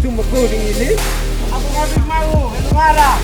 Cuma kuning ini aku ngambil mau marah.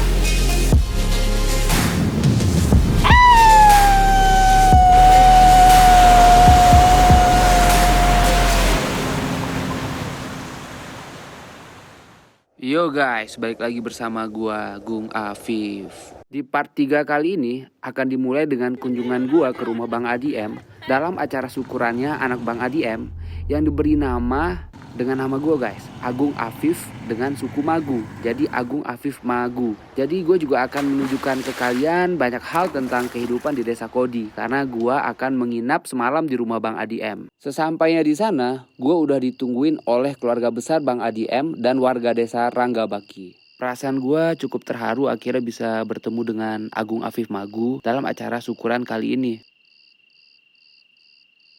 Yo guys, balik lagi bersama gua Gung Afif. Di part 3 kali ini akan dimulai dengan kunjungan gua ke rumah Bang Adi M dalam acara syukurannya anak Bang Adi M yang diberi nama dengan nama gue guys, Agung Afif dengan suku Magu. Jadi Agung Afif Magu. Jadi gue juga akan menunjukkan ke kalian banyak hal tentang kehidupan di desa Kodi karena gue akan menginap semalam di rumah Bang Adi M. Sesampainya di sana, gue udah ditungguin oleh keluarga besar Bang Adi M dan warga desa Ranggabaki. Perasaan gue cukup terharu akhirnya bisa bertemu dengan Agung Afif Magu dalam acara syukuran kali ini.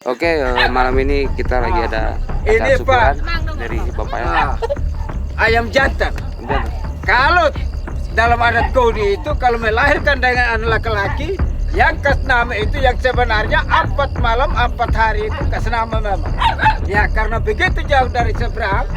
Oke, malam ini kita lagi ada acara syukuran dari bapaknya. Ayam jantan. Kalau dalam adat Kodi itu kalau melahirkan dengan anak laki-laki, yang kasih nama itu yang sebenarnya 4 malam 4 hari itu kasih nama memang. Ya karena begitu jauh dari seberang,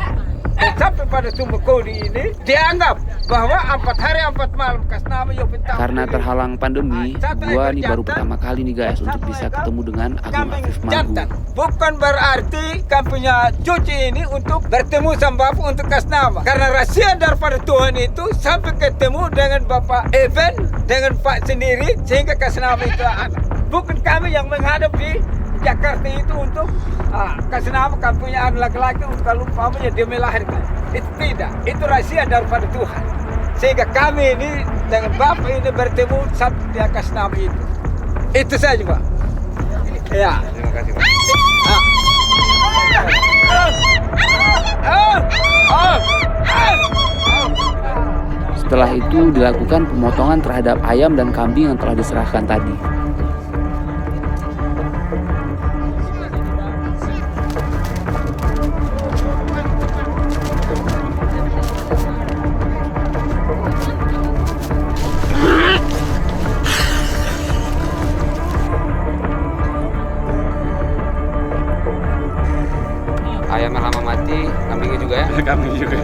sampai pada sumber Kodi ini dianggap bahwa 4 hari 4 malam kasih nama Yopintang. Karena terhalang pandemi, gua nih baru pertama kali nih guys untuk bisa ketemu dengan Agung Afif Magu. Bukan berarti kami punya cuci ini untuk bertemu sama Bapak untuk kasih nama. Karena rahasia daripada Tuhan itu sampai ketemu dengan Bapak Eben, dengan Pak sendiri sehingga kasih nama itu anak. Bukan kami yang menghadap di Jakarta itu untuk kasih nama kami punya anak laki-laki untuk kalau umpamanya dia melahirkan. Itu tidak, itu rahasia daripada Tuhan. Sehingga kami ini dengan Bapak ini bertemu sampai dia kasih nama itu. Itu saja Pak. Ya. Terima kasih Pak. Setelah itu dilakukan pemotongan terhadap ayam dan kambing yang telah diserahkan tadi. Ayamnya lama mati, kambingnya juga ya? Kambing juga.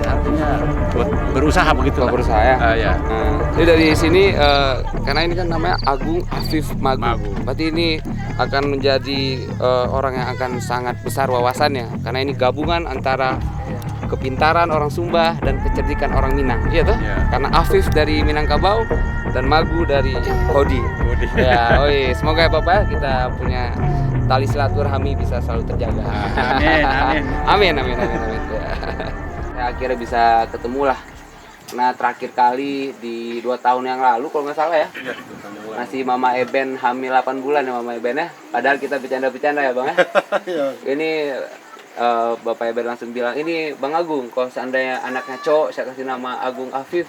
Artinya Buat berusaha begitu. berusaha ya? Ya. Jadi dari sini, karena ini kan namanya Agung Afif Magu. Berarti ini akan menjadi orang yang akan sangat besar wawasannya. Karena ini gabungan antara kepintaran orang Sumba dan kecerdikan orang Minang. Iya toh? Iya. Karena Afif dari Minangkabau dan Magu dari Kodi. Ya, semoga ya Bapak kita punya tali silaturahmi bisa selalu terjaga. Amin. Amin. Ya, akhirnya bisa ketemu lah. Nah terakhir kali di 2 tahun yang lalu kalau nggak salah ya. Masih Mama Eben hamil 8 bulan ya Mama Eben ya. Padahal kita bercanda-bercanda ya Bang ya. Ini Bapak Eben langsung bilang, ini Bang Agung, kalau seandainya anaknya cowok saya kasih nama Agung Afif,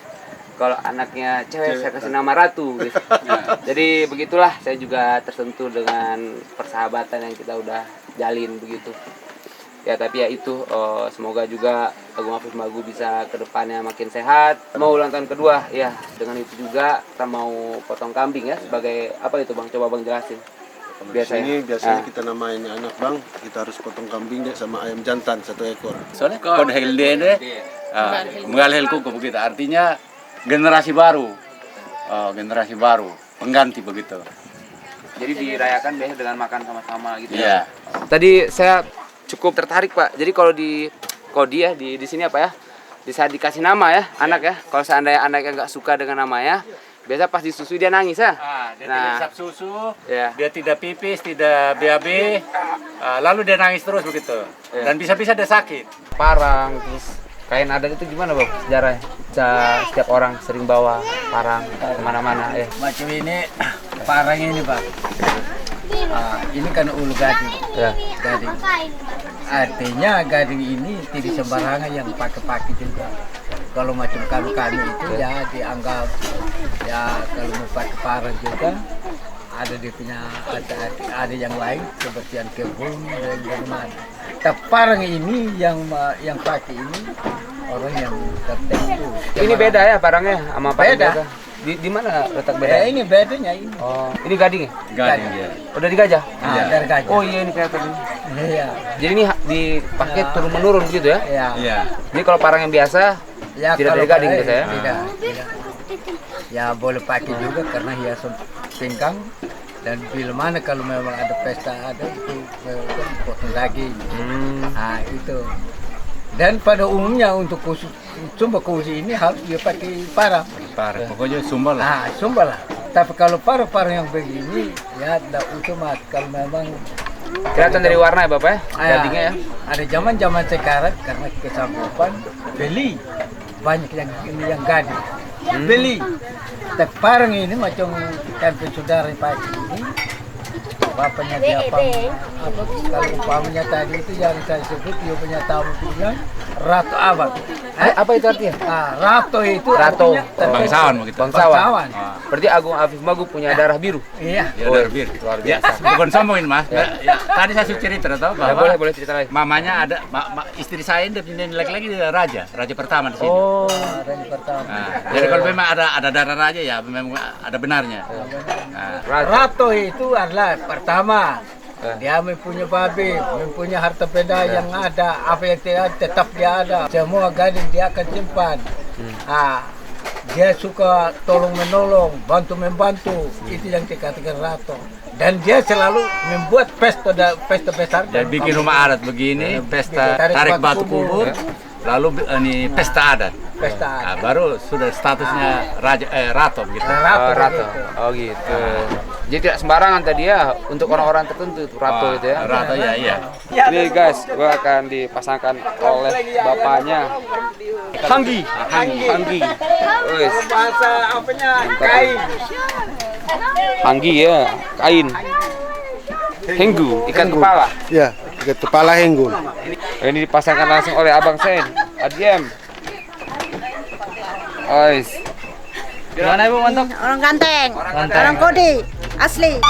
kalau anaknya cewek saya kasih nama Ratu gitu. Jadi begitulah, saya juga tersentuh dengan persahabatan yang kita udah jalin begitu. Ya tapi ya itu, semoga juga Agung Afif Magu bisa kedepannya makin sehat. Mau ulang tahun kedua, ya dengan itu juga kita mau potong kambing ya, sebagai apa itu Bang? Coba Bang jelasin. Biasanya kita namain anak Bang, kita harus potong kambing deh sama ayam jantan 1 ekor. Soalnya kode helde mengalih kuku begitu. Artinya generasi baru, pengganti begitu. Jadi dirayakan biasanya dengan makan sama-sama gitu Iya. ya. Tadi saya cukup tertarik Pak. Jadi kalau di Kodi ya, di sini apa ya? Bisa dikasih nama ya, anak ya. Kalau seandainya anaknya nggak suka dengan namanya, biasa pas disusui dia nangis ya. Dia tidak isap susu, ya. dia tidak pipis, tidak BAB, lalu dia nangis terus begitu. Ya. Dan bisa-bisa dia sakit. Parang, terus kain adat itu gimana Bang sejarahnya? Setiap orang sering bawa parang kemana-mana ya. Macam ini parang ini Pak. Ini kan ulu gading. Ya. Gading. Artinya gading ini tidak sembarangan yang pakai juga. Kalau macam kami itu ya dianggap ya kalau mau pakai parang juga ada dia punya ada yang lain kebersihan kebun dan bagaimana. Tapi parang ini yang pakai ini orang yang tertentu. Ini beda ya barangnya sama parang Beda. biasa? Di mana letak beda? Ini bedanya ini. Oh, ini gading ya? Gading dia. Udah digajah? Dari gajah. Oh iya ini kelihatan. Iya. Jadi ini dipakai turun menurun gitu ya? Iya. Iya. Ini kalau parang yang biasa Ya, tidak kalau dari gading pakai, biasa ya? Tidak. Ya boleh pakai juga karena hiasan pinggang. Dan bila mana kalau memang ada pesta ada itu potong daging. Nah itu. Dan pada umumnya untuk khusus sumba khusus ini harus dia pakai parang. Parang. Pokoknya sumber lah. Nah sumba lah. Tapi kalau parang yang begini ya tidak otomatis kalau memang Kelihatan dari warna ya Bapak ya? Gadingnya ya? Ada zaman sekarang karena kesanggupan beli banyak yang gading beli. Tapi parang ini macam kan saudara yang pakai ini bapaknya dia apa kalau umpamanya tadi itu yang saya sebut dia punya tamu bilang Ratu Abang. Apa itu artinya? Rato itu Rato. artinya tertentu. Bangsawan begitu. Bangsawan. Berarti Agung Afif Magu punya darah biru. Iya. Ya udah bir. Luar Ya, biasa. bukan sombongin Mas. Ya, tadi saya cerita tahu Ya, bahwa boleh cerita lagi. mamanya ada istri saya ini punya laki-laki dia raja pertama di sini. Oh, Ada yang pertama. Nah, jadi kalau memang ada darah raja ya memang ada benarnya. Nah, Rato itu adalah pertama dia mempunyai babi, mempunyai harta benda yang ada, apa yang tidak ada, tetap dia ada. Semua gading dia akan simpan. Dia suka tolong menolong, bantu membantu. Itu yang dikatakan Rato. Dan dia selalu membuat pesta besar. dan bikin rumah adat begini, pesta tarik batu kubur, lalu ini pesta adat. Pesta Nah, baru sudah statusnya rato begitu. Rato. Oh gitu. Jadi tidak sembarangan tadi ya untuk orang-orang tertentu itu Rato itu ya. Rato ya iya. Ini guys, gua akan dipasangkan oleh bapaknya. Hanggi. Wis. Bahasa apanya? Kain. Hanggi ya, kain. Henggu, ikan kepala. Ya, kepala henggul. Ini dipasangkan langsung oleh Abang Sen. Adiem. Ois. Gimana Ibu mantap? Orang ganteng, orang kodi, asli.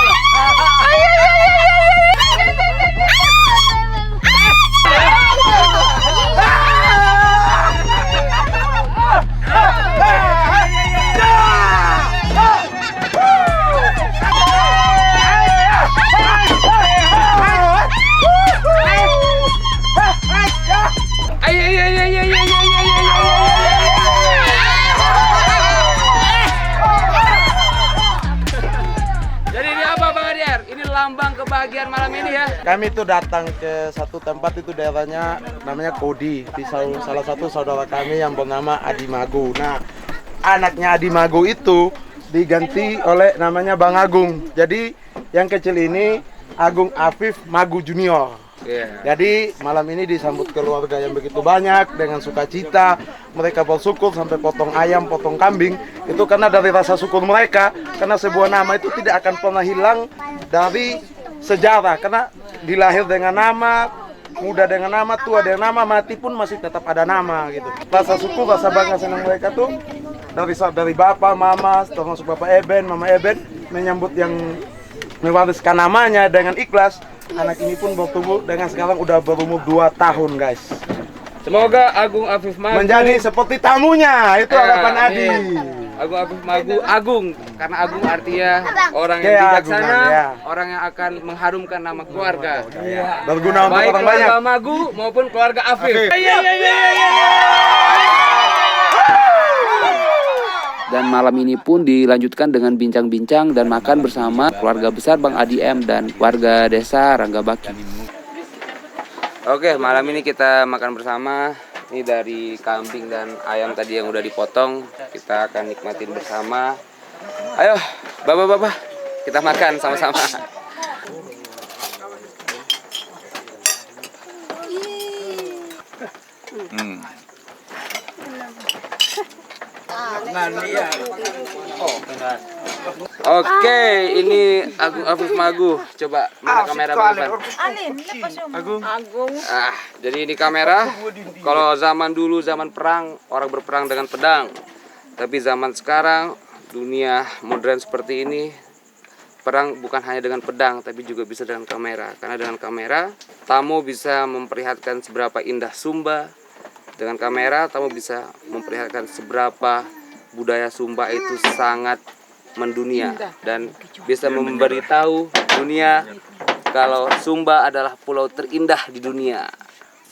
Jadi ini apa Bang Adiar? Ini lambang kebahagiaan malam ini ya. Kami itu datang ke satu tempat itu daerahnya namanya Kodi. Di salah satu saudara kami yang bernama Adi Magu. Nah, anaknya Adi Magu itu diganti oleh namanya Bang Agung. Jadi yang kecil ini Agung Afif Magu Junior. Jadi malam ini disambut keluarga yang begitu banyak dengan sukacita. Mereka bersyukur sampai potong ayam, potong kambing. Itu karena dari rasa syukur mereka. Karena sebuah nama itu tidak akan pernah hilang dari sejarah. Karena dilahir dengan nama, muda dengan nama, tua dengan nama, mati pun masih tetap ada nama gitu. Rasa syukur, rasa bangga senang mereka tuh dari bapak, mama, termasuk bapak Eben, mama Eben menyambut yang mewariskan namanya dengan ikhlas. Anak ini pun bertumbuh dengan sekarang udah berumur 2 tahun guys. Semoga Agung Afif Magu Menjadi seperti tamunya, itu harapan Adi. Agung Afif Magu, Agung karena Agung artinya orang yang Kayak bijaksana, Agung, ya. orang yang akan mengharumkan nama keluarga. Berguna untuk Baik orang banyak. keluarga Magu maupun keluarga Afif. Dan malam ini pun dilanjutkan dengan bincang-bincang dan makan bersama keluarga besar Bang Adi M dan warga desa Ranggabaki. Oke, malam ini kita makan bersama. Ini dari kambing dan ayam tadi yang udah dipotong. Kita akan nikmatin bersama. Ayo, bapak-bapak, kita makan sama-sama. Oke, ini Agung Afif Magu. Coba mana kamera Bang Ivan? Agung. Jadi ini kamera. Kalau zaman dulu zaman perang, orang berperang dengan pedang. Tapi zaman sekarang dunia modern seperti ini, perang bukan hanya dengan pedang, tapi juga bisa dengan kamera. Karena dengan kamera, tamu bisa memperlihatkan seberapa indah Sumba. Dengan kamera, tamu bisa memperlihatkan seberapa budaya Sumba itu sangat mendunia. Dan bisa memberitahu dunia kalau Sumba adalah pulau terindah di dunia.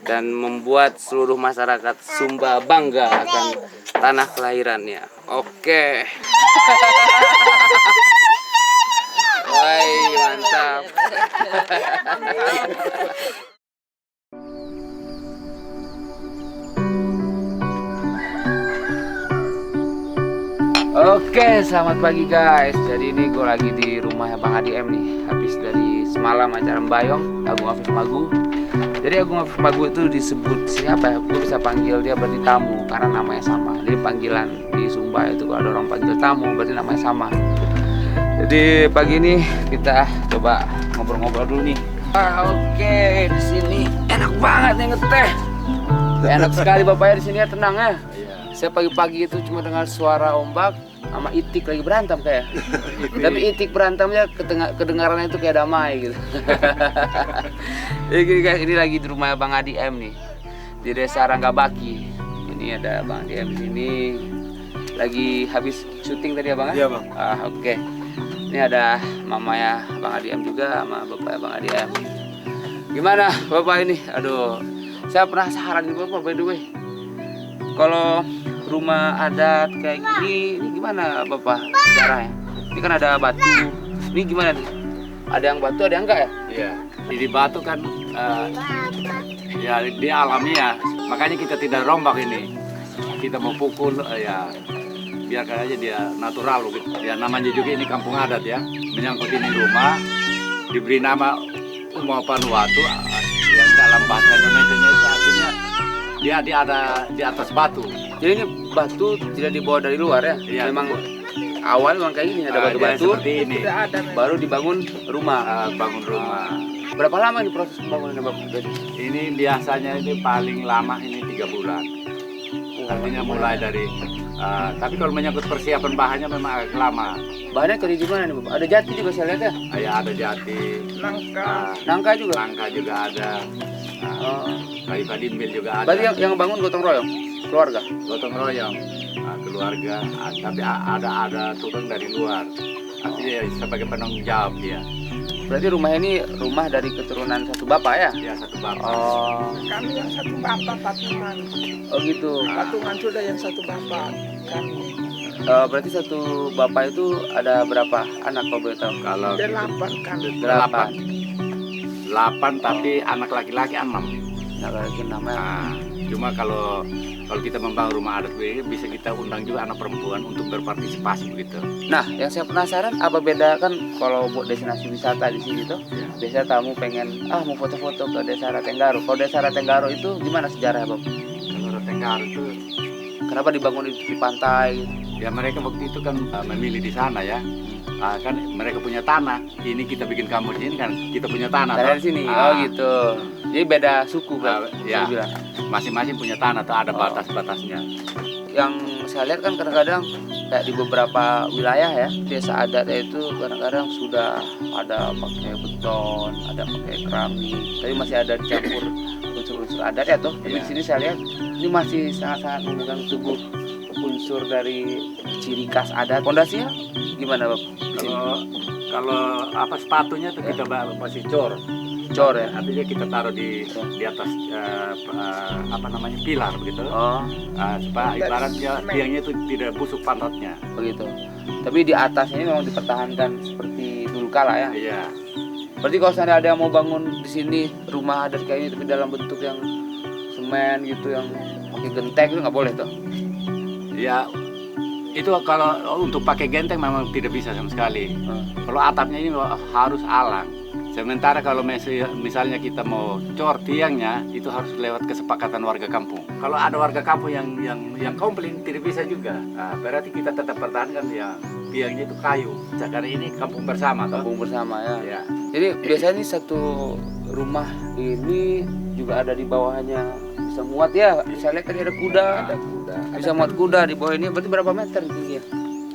Dan membuat seluruh masyarakat Sumba bangga akan tanah kelahirannya. Oke. Woi, mantap. Oke, selamat pagi guys. Jadi ini gue lagi di rumahnya Bang Adi M nih. Habis dari semalam acara Mbayong, Agung Afif Magu. Jadi Agung Afif Magu itu disebut siapa ya? Gue bisa panggil dia berarti tamu karena namanya sama. Jadi panggilan di Sumba itu kalau ada orang panggil tamu berarti namanya sama. Jadi pagi ini kita coba ngobrol-ngobrol dulu nih. Oke, di sini enak banget nih ngeteh. Enak sekali bapaknya di sini ya, tenang ya. Saya pagi-pagi itu cuma dengar suara ombak sama itik lagi berantem kayak. Tapi itik berantemnya kedengarannya itu kayak damai gitu. Jadi guys, ini lagi di rumah Bang Adi M nih. Di Desa Ranggabaki. Ini ada Bang Adi M di sini. Lagi habis syuting tadi ya Bang? Iya Bang. Oke. Ini ada mamanya Bang Adi M juga sama bapaknya Bang Adi M. Gimana Bapak ini? Aduh, saya penasaran nih Bapak by the way. Kalau rumah adat kayak gini, ini gimana Bapak sejarahnya? Ini kan ada batu. Ini gimana nih? Ada yang batu, ada yang enggak ya? Iya. Jadi batu kan ya dia alamiah. Makanya kita tidak rombak ini. Kita mau pukul ya biarkan aja dia natural gitu. Ya namanya juga ini kampung adat ya. Menyangkut ini rumah diberi nama Vanuatu yang dalam bahasa Indonesia itu artinya dia ada di atas batu. Jadi ini batu tidak dibawa dari luar ya? Iya, Memang awal memang kayak gini ada batu-batu. Seperti ini. Baru dibangun rumah. Bangun rumah. Berapa lama ini proses pembangunannya Bapak? Ini biasanya ini paling lama ini 3 bulan. Artinya mulai dari tapi kalau menyangkut persiapan bahannya memang agak lama. Bahannya dari gimana nih Bapak? Ada jati juga saya lihat ya? Ya ada jati, Nangka juga? nangka juga ada, kayu kadimbil juga ada. Berarti yang bangun gotong royong? Keluarga? Gotong royong, keluarga. Tapi ada tukang dari luar. Artinya sebagai penanggung jawab dia. Berarti rumah ini rumah dari keturunan satu bapak ya? Ya satu bapak. Oh, Kami yang satu bapak patungan. oh gitu. Patungan sudah yang satu bapak. Kami Berarti satu bapak itu ada berapa anak kalau boleh tahu? Kalau 8 kami. 8 tapi anak laki-laki 6. Nah, lagi namanya. Nah, cuma kalau kita membangun rumah adat begini bisa kita undang juga anak perempuan untuk berpartisipasi begitu. Nah, yang saya penasaran apa beda kan kalau buat destinasi wisata di sini tuh? Ya. Biasanya tamu pengen mau foto-foto ke Desa Ratenggaro. Kalau Desa Ratenggaro itu gimana sejarahnya, Bapak? Kalau Tenggara itu Kenapa dibangun di pantai? ya mereka waktu itu kan memilih di sana ya. Kan mereka punya tanah. Ini kita bikin kampung ini kan kita punya tanah. Dari toh. sini. Oh gitu. Jadi beda suku kan? Ya. Saya bilang. Masing-masing punya tanah tuh ada Oh. batas-batasnya. Yang saya lihat kan kadang-kadang kayak di beberapa wilayah ya, desa adat itu kadang-kadang sudah ada pakai beton, ada pakai keramik, tapi masih ada dicampur unsur-unsur adat ya toh. Tapi Iya. di sini saya lihat ini masih sangat-sangat memegang teguh unsur dari ciri khas adat. Pondasinya gimana Bapak? Kalau apa sepatunya tuh kita masih cor. Cor ya? Artinya kita taruh di atas apa namanya pilar begitu. Oh, Supaya ibaratnya tiangnya itu tidak busuk pantatnya. begitu. Tapi di atasnya ini memang dipertahankan seperti dulu kala ya. Iya. Berarti kalau seandainya ada yang mau bangun di sini rumah adat kayak ini tapi dalam bentuk yang semen gitu, yang pakai genteng itu nggak boleh tuh. Ya itu kalau untuk pakai genteng memang tidak bisa sama sekali. Kalau atapnya ini harus alang. Sementara kalau misalnya kita mau cor tiangnya itu harus lewat kesepakatan warga kampung. Kalau ada warga kampung yang komplain tidak bisa juga. Nah, berarti kita tetap pertahankan ya tiangnya itu kayu. Karena ini kampung bersama toh. Kampung bersama ya. Ya. Jadi biasanya ini satu rumah ini juga ada di bawahnya bisa muat ya. Saya lihat tadi ada kuda. Ada kuda. Bisa muat kuda di bawah ini. Berarti berapa meter tingginya?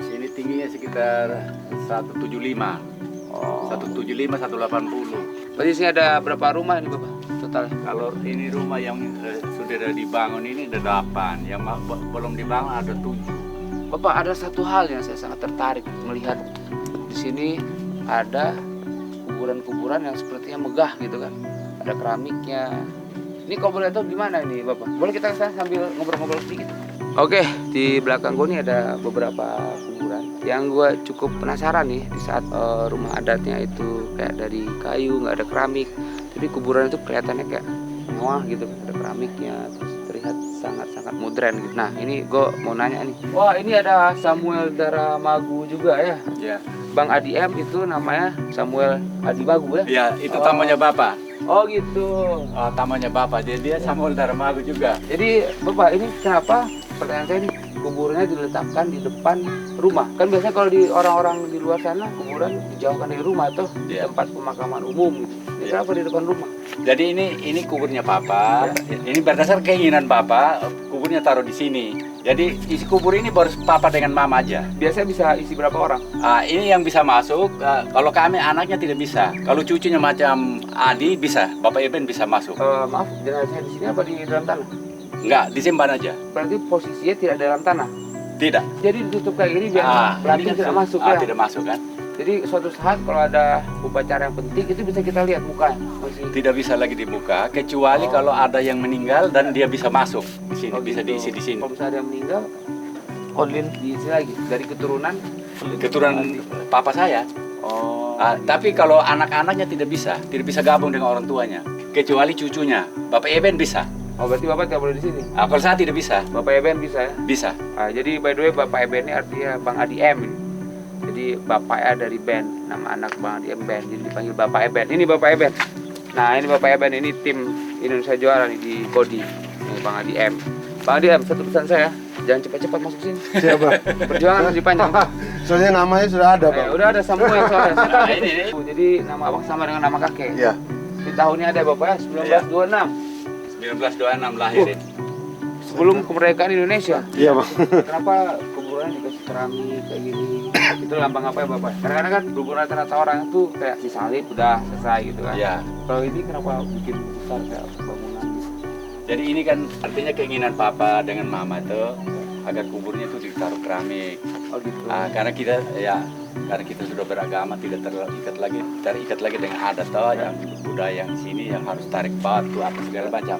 Sini tingginya sekitar 175. Oh. 175, 180. Berarti sini ada berapa rumah ini Bapak total? Kalau ini rumah yang sudah dibangun ini ada 8, yang belum dibangun ada 7. Bapak, ada satu hal yang saya sangat tertarik melihat di sini ada kuburan-kuburan yang sepertinya megah gitu kan. Ada keramiknya. Ini kalau boleh tahu gimana ini Bapak? Boleh kita kesana sambil ngobrol-ngobrol sedikit? Oke, di belakang gue nih ada beberapa kuburan yang gue cukup penasaran nih di saat rumah adatnya itu kayak dari kayu, nggak ada keramik, tapi kuburan itu kelihatannya kayak mewah gitu, ada keramiknya, terus terlihat sangat-sangat modern gitu. Nah, ini gue mau nanya nih, wah ini ada Samuel Daramagu juga ya? Ya. Bang Adi M itu namanya Samuel Adi Magu ya? Ya, itu tamunya Bapak. Oh gitu. Oh, tamunya Bapak. Dia Samuel Daramagu juga. Jadi Bapak, ini kenapa pertanyaan saya nih, kuburnya diletakkan di depan rumah? Kan biasanya kalau di orang-orang di luar sana kuburan dijauhkan dari rumah tuh, di Iya. tempat pemakaman umum gitu. Ini kenapa di depan rumah? Jadi ini kuburnya Bapak. Ini berdasar keinginan Bapak, kuburnya taruh di sini. Jadi isi kubur ini baru Papa dengan Mama aja. Biasanya bisa isi berapa orang? Ini yang bisa masuk. Kalau kami anaknya tidak bisa. Kalau cucunya macam Adi bisa. Bapak Eben bisa masuk. Maaf, jenazahnya di sini apa di dalam tanah? Enggak, disimpan aja. Berarti posisinya tidak dalam tanah. Tidak. Jadi ditutup kayak gini biar Ini belakang kan tidak masuk ya. Tidak masuk kan? Jadi suatu saat kalau ada upacara yang penting itu bisa kita lihat mukanya masih. Tidak bisa lagi dibuka kecuali kalau ada yang meninggal dan dia bisa masuk di sini, Oh, bisa gitu. diisi di sini. Kalau misalnya ada yang meninggal, Odin diisi lagi dari keturunan. Keturunan papa saya. Oh. Tapi kalau anak-anaknya tidak bisa gabung dengan orang tuanya, kecuali cucunya. Bapak Eben bisa. Oh, berarti Bapak tidak boleh di sini. Kalau saya tidak bisa, Bapak Eben bisa ya? bisa. Jadi by the way Bapak Eben ini artinya Bang Adi M ini. Jadi bapaknya dari band, nama anak Bang Adi M band, jadi dipanggil Bapak Eben. Ini Bapak Eben. Nah ini Bapak Eben, ini tim Indonesia juara nih di Kodi. Ini Bang Adi M. Bang Adi M, satu pesan saya, jangan cepat-cepat masuk sini. Siapa? Perjuangan masih panjang. Soalnya namanya sudah ada, Bang. Udah ada Samuel soalnya. Saya tahu ini. Jadi nama abang sama dengan nama kakek. Iya. Di tahunnya ada Bapak ya, 1926. 1926 lahirin. Sebelum kemerdekaan Indonesia. Iya, Bang. Kenapa kuburan dikasih keramik kayak gini? Itu lambang apa ya Bapak? Kadang-kadang kan kuburan rata-rata orang itu kayak si salib udah selesai gitu kan. Ya. Kalau ini kenapa bikin besar kayak bangunan gitu? Jadi ini kan artinya keinginan papa dengan mama itu agar kuburnya itu ditaruh keramik. Oh gitu. Karena kita sudah beragama tidak terikat lagi dengan adat yang budaya yang sini yang harus tarik batu apa segala macam.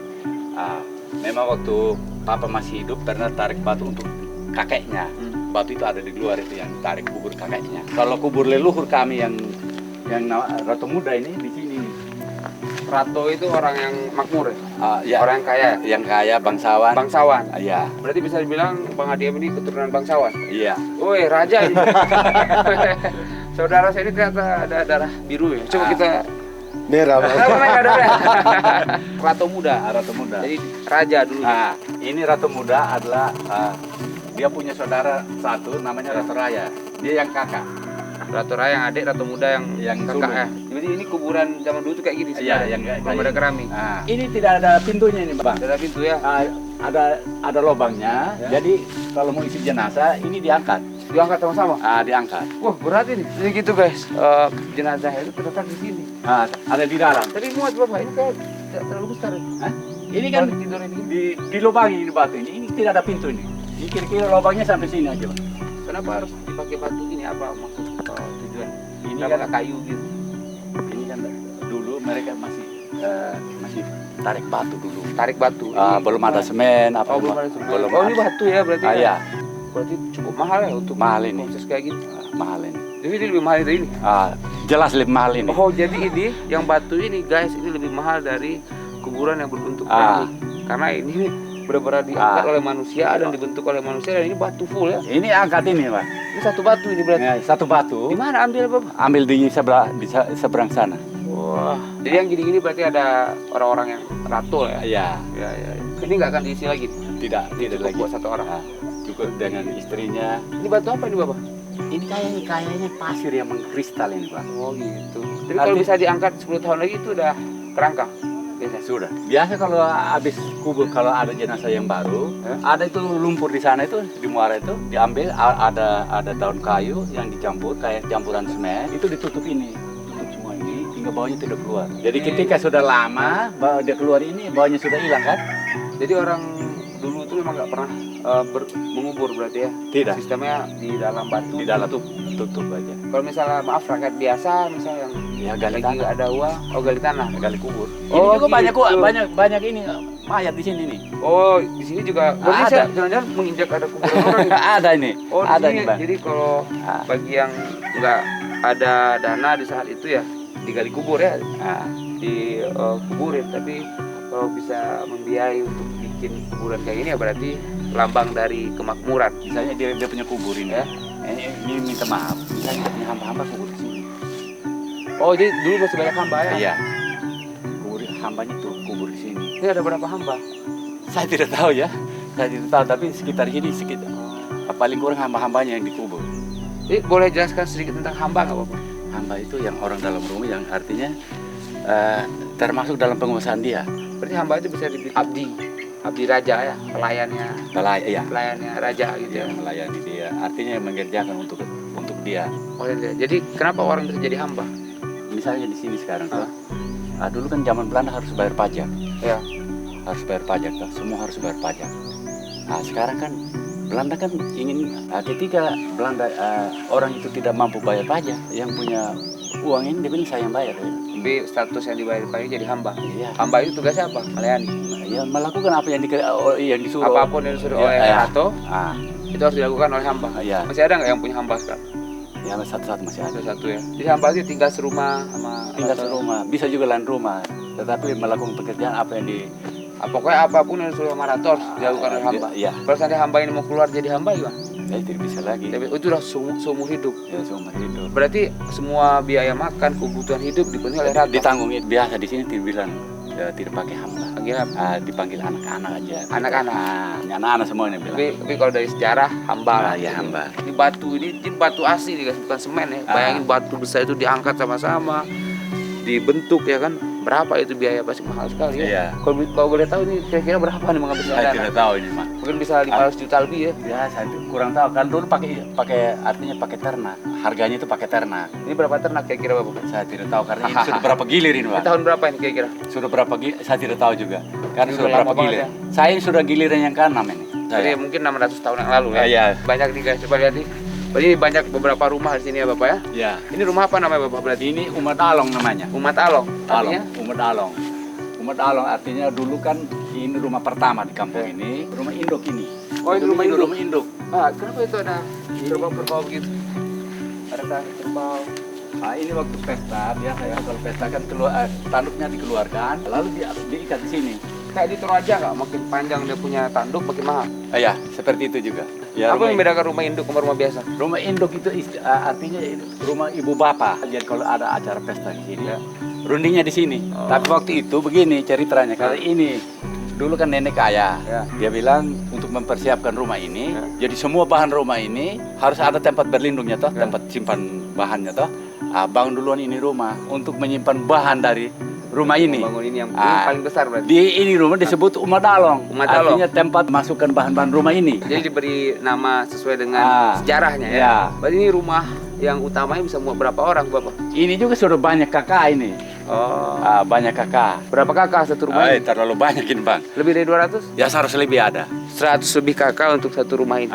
Memang waktu papa masih hidup pernah tarik batu untuk kakeknya. Batu itu ada di luar itu yang tarik kubur kakeknya. Kalau kubur leluhur kami yang Ratu Muda ini di sini. Rato itu orang yang makmur ya? Ya, Orang yang kaya? yang kaya bangsawan. Bangsawan? Iya. Berarti bisa dibilang Bang Adi ini keturunan bangsawan? Iya. Woi, raja ini. Saudara saya ini ternyata ada darah biru ya. Coba kita Merah, Bang. kenapa naik ada darah? Rato Muda. Ratu Muda. Jadi raja dulu. Ini Ratu Muda adalah dia punya saudara satu namanya Ratu Raya. Dia yang kakak. Ratu Raya yang adik, Ratu Muda yang kakak sulung. ya. Jadi ini kuburan zaman dulu tuh kayak gini Iya, sebenarnya. yang belum ada keramik. Ini tidak ada pintunya ini, Bang. Ada pintu ya. Ada lubangnya. Ya. Jadi kalau mau isi jenazah ini diangkat. Diangkat sama-sama. Diangkat. Wah, berat ini. Jadi gitu guys, jenazah itu terletak di sini. Ada di dalam. Tadi muat Bapak, ini kayak tidak terlalu besar. Hah? Ini kan Kalau tidur ini. di lubang ini batu ini. Ini tidak ada pintu ini. Ini kira-kira lubangnya sampai sini aja, Bang. Kenapa harus dipakai batu gini? Apa maksud tujuan? Ini Kenapa kan nggak kayu gitu? Ini kan dulu mereka masih tarik batu dulu. Tarik batu. Belum ada semen apa Oh, belum ada semen. belum Oh, ini ada. batu ya berarti. Iya, Berarti cukup mahal ya untuk Mahal ini. proses kayak gini. mahal ini. Jadi ini lebih mahal dari ini. Jelas lebih mahal ini. Oh, jadi ini yang batu ini guys, ini lebih mahal dari kuburan yang berbentuk keramik. Karena ini benar-benar diangkat oleh manusia dan dibentuk oleh manusia dan ini batu full ya. Ini angkat ini, Pak. Ini satu batu ini berarti. Ya, satu batu. Di mana ambil Bapak? Ambil di seberang sana. Wah. Jadi yang gini-gini berarti ada orang-orang yang ratul ya. Iya, Ya. Ini nggak akan diisi lagi. tidak lagi. Buat satu orang. Cukup dengan istrinya. Ini batu apa ini Bapak? Ini kayaknya pasir yang mengkristal ini, Pak. Oh gitu. Tapi kalau bisa diangkat 10 tahun lagi itu udah kerangka. Biasanya. Sudah. Biasa kalau habis kubur kalau ada jenazah yang baru, ada itu lumpur di sana itu di muara itu diambil ada daun kayu yang dicampur kayak campuran semen itu ditutup ini. sehingga baunya tidak keluar. Jadi ketika sudah lama dia keluar ini baunya sudah hilang kan? Jadi orang dulu tuh memang nggak pernah mengubur berarti ya? Tidak. Sistemnya di dalam batu. Di dalam tutup aja. Kalau misalnya maaf rakyat biasa misalnya yang Ya gali lagi tanah. ada uang, gali tanah. Gali kubur. Oh, Ini juga gitu. banyak ini mayat di sini nih. Oh, di sini juga. Berarti Ada. saya jangan-jangan menginjak ada kuburan orang. Ada ini. Oh, di ada sini. nih, Bang. Jadi kalau bagi yang nggak ada dana di saat itu ya digali kubur ya, di kuburin. Tapi kalau bisa membiayai untuk bikin kuburan kayak gini ya berarti lambang dari kemakmuran. Misalnya dia punya kubur ini ya. Ini minta maaf. Misalnya dia punya hamba-hamba kubur di sini. Oh, jadi dulu masih banyak hamba ya? Iya. Kubur hambanya tuh kubur di sini. Ini ada berapa hamba? Saya tidak tahu ya. Saya tidak tahu tapi sekitar sini paling kurang hamba-hambanya yang dikubur. Jadi boleh jelaskan sedikit tentang hamba nggak Bapak? Hamba itu yang orang dalam rumah yang artinya termasuk dalam penguasaan dia. Berarti hamba itu bisa dibilang abdi raja ya, pelayannya pelayannya raja gitu ya. Yang melayani dia, artinya yang mengerjakan untuk dia. Oh, iya. Jadi kenapa orang bisa jadi hamba? Misalnya di sini sekarang tuh, dulu kan zaman Belanda harus bayar pajak, Ya. harus bayar pajak, tuh. Semua harus bayar pajak. Nah sekarang kan Belanda kan ingin ketika Belanda orang itu tidak mampu bayar pajak, yang punya uang ini dia bilang saya yang bayar. Ya. Tapi status yang dibayar pajak jadi hamba. Iya. Hamba itu tugasnya apa? Melayani. Ya melakukan apa yang yang disuruh. Apapun yang disuruh oleh Rato, itu harus dilakukan oleh hamba. Iya. Masih ada nggak yang punya hamba sekarang? Ya satu-satu masih ada. Satu ya. Jadi hamba itu tinggal serumah sama Tinggal Rato. serumah, bisa juga lain rumah, tetapi melakukan pekerjaan apa yang Pokoknya apapun yang disuruh sama Rato harus dilakukan oleh hamba. Iya. Kalau seandainya hamba ini mau keluar jadi hamba gimana? Ya tidak bisa lagi. Tapi itu udah seumur hidup. Ya seumur hidup. Berarti semua biaya makan, kebutuhan hidup dipenuhi oleh Rato. Ditanggung biasa di sini dibilang tidak pakai hamba. Panggil apa? Dipanggil anak-anak aja. Anak-anak. Anak-anak semuanya bilang. Tapi kalau dari sejarah hamba lah. Ya hamba. Ini batu asli nih guys, bukan semen ya. Bayangin batu besar itu diangkat sama-sama, dibentuk ya kan. Berapa itu biaya pasti mahal sekali ya. Iya. Kalau boleh tahu ini kira-kira berapa nih menghabiskan Saya dana? tidak tahu ini Mak. Mungkin bisa 500 juta lebih ya. Ya saya kurang tahu kan dulu artinya pakai ternak. Harganya itu pakai ternak. Ini berapa ternak kira-kira Bapak? Saya tidak tahu karena ini sudah berapa gilir ini Ini Pak. tahun berapa ini kira-kira? Sudah berapa gilir? Saya tidak tahu juga. Karena Ini sudah udah berapa lama gilir. banget Saya ini sudah giliran yang ke-6 ini. Jadi mungkin 600 tahun yang lalu ya. Iya. Banyak nih guys, coba lihat nih. Berarti banyak beberapa rumah di sini ya Bapak ya. Ya. Ini rumah apa namanya Bapak berarti? Ini Umat Along namanya. Umat Along. Artinya? Umat Along. Umat Along artinya dulu kan ini rumah pertama di kampung ini, rumah induk ini. Oh, ini rumah induk. Rumah induk. Kenapa itu ada kerbau-kerbau begitu? Ada kerbau. Nah, ini waktu pesta, biasa ya kalau pesta kan tanduknya dikeluarkan, lalu diikat di sini. Kayak di Toraja nggak? Makin panjang dia punya tanduk, makin mahal. Ya, seperti itu juga. Ya, Apa yang membedakan rumah induk sama rumah biasa? Rumah induk itu artinya rumah ibu bapak. Jadi kalau ada acara pesta di sini, rundingnya di sini. Tapi waktu itu begini ceritanya. Kalau ini dulu kan nenek kaya, dia bilang untuk mempersiapkan rumah ini, jadi semua bahan rumah ini harus ada tempat berlindungnya toh, tempat simpan bahannya toh. Bangun duluan ini rumah untuk menyimpan bahan dari rumah ini. Bangun ini yang paling besar berarti. Di ini rumah disebut Umat Along. Umat Along. Artinya tempat masukkan bahan-bahan rumah ini. Jadi diberi nama sesuai dengan sejarahnya ya. Ya. Berarti ini rumah yang utamanya bisa muat berapa orang Bapak? Ini juga sudah banyak kakak ini. Oh. Banyak kakak. Berapa kakak satu rumah ini? Terlalu banyak ini Bang. Lebih dari 200? Ya 100 lebih ada. 100 lebih kakak untuk satu rumah ini.